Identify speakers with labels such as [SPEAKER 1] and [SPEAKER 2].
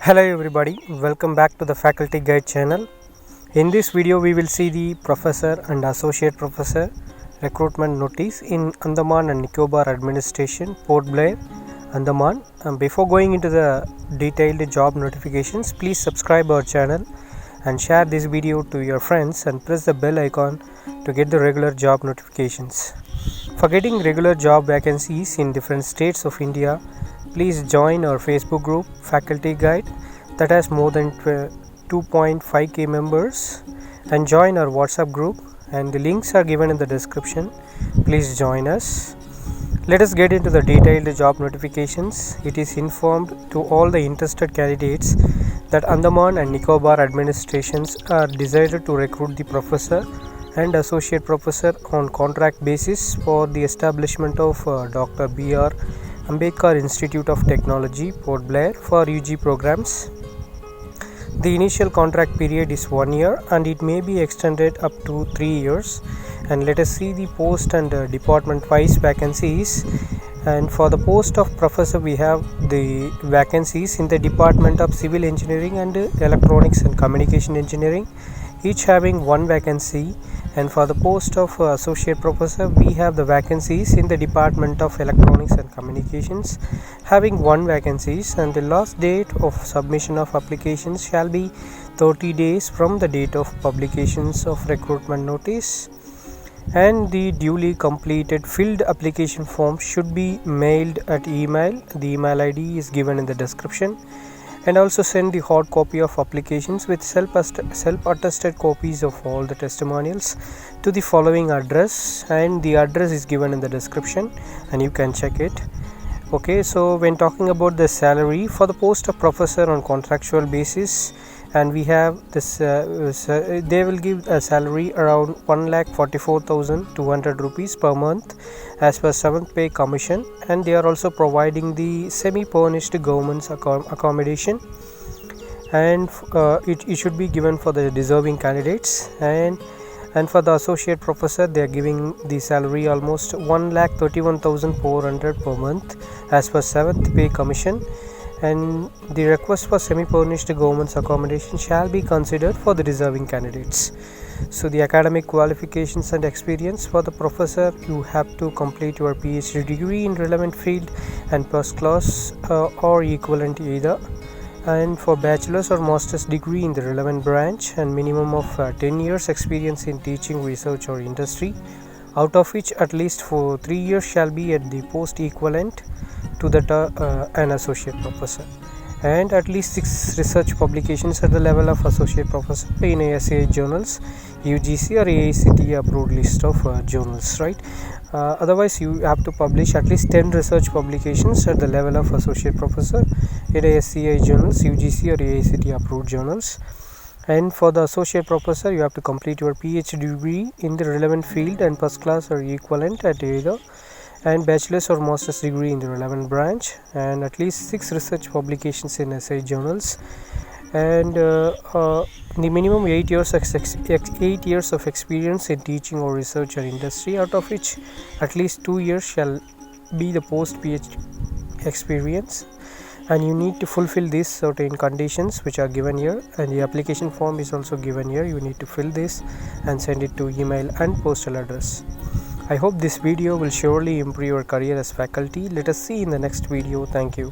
[SPEAKER 1] Hello everybody, welcome back to the Faculty Guide channel. In this video we will see the Professor and Associate Professor recruitment notice in Andaman and Nicobar Administration, Port Blair, Andaman. Before going into the detailed job notifications, please subscribe our channel and share this video to your friends and press the bell icon to get the regular job notifications. For getting regular job vacancies in different states of India, please join our Facebook group Faculty Guide that has more than 2.5k members, and join our WhatsApp group, and the links are given in the description. Please join us. Let us get into the detailed job notifications. It is informed to all the interested candidates that Andaman and Nicobar administrations are decided to recruit the professor and associate professor on contract basis for the establishment of Dr. B.R. Ambedkar Institute of Technology, Port Blair for UG programs. The initial contract period is 1 year and it may be extended up to 3 years. And let us see the post and department wise vacancies. And for the post of professor, we have the vacancies in the Department of Civil Engineering and Electronics and Communication Engineering, each having one vacancy. And for the post of associate professor, we have the vacancies in the Department of Electronics and Communications having one vacancies, and the last date of submission of applications shall be 30 days from the date of publications of recruitment notice. And the duly completed filled application form should be mailed at email. The email ID is given in the description. And also send the hard copy of applications with self-attested copies of all the testimonials to the following address, and the address is given in the description and you can check it. Okay, so when talking about the salary for the post of professor on contractual basis, and we have this they will give a salary around 1,44,200 rupees per month as per 7th pay commission, and they are also providing the semi-furnished government's accommodation, and it should be given for the deserving candidates. And for the associate professor, they are giving the salary almost 1,31,400 per month as per 7th pay commission, and the request for semi-furnished government's accommodation shall be considered for the deserving candidates. So the academic qualifications and experience for the professor, you have to complete your PhD degree in relevant field and first class or equivalent either, and for bachelor's or master's degree in the relevant branch, and minimum of 10 years experience in teaching, research or industry, out of which at least for 3 years shall be at the post equivalent to that an associate professor, and at least 6 research publications at the level of associate professor in ASA journals, UGC or AICTE approved list of journals, right? Otherwise you have to publish at least 10 research publications at the level of associate professor in ASCI journals, UGC or AICTE approved journals. And for the associate professor, you have to complete your PhD degree in the relevant field and first class or equivalent at either, and bachelor's or master's degree in the relevant branch, and at least 6 research publications in SI journals, and the minimum 8 years of experience in teaching or research or industry, out of which at least 2 years shall be the post PhD experience. And you need to fulfill these certain conditions which are given here, and the application form is also given here. You need to fill this and send it to email and postal address. I hope this video will surely improve your career as faculty. Let us see in the next video. Thank you.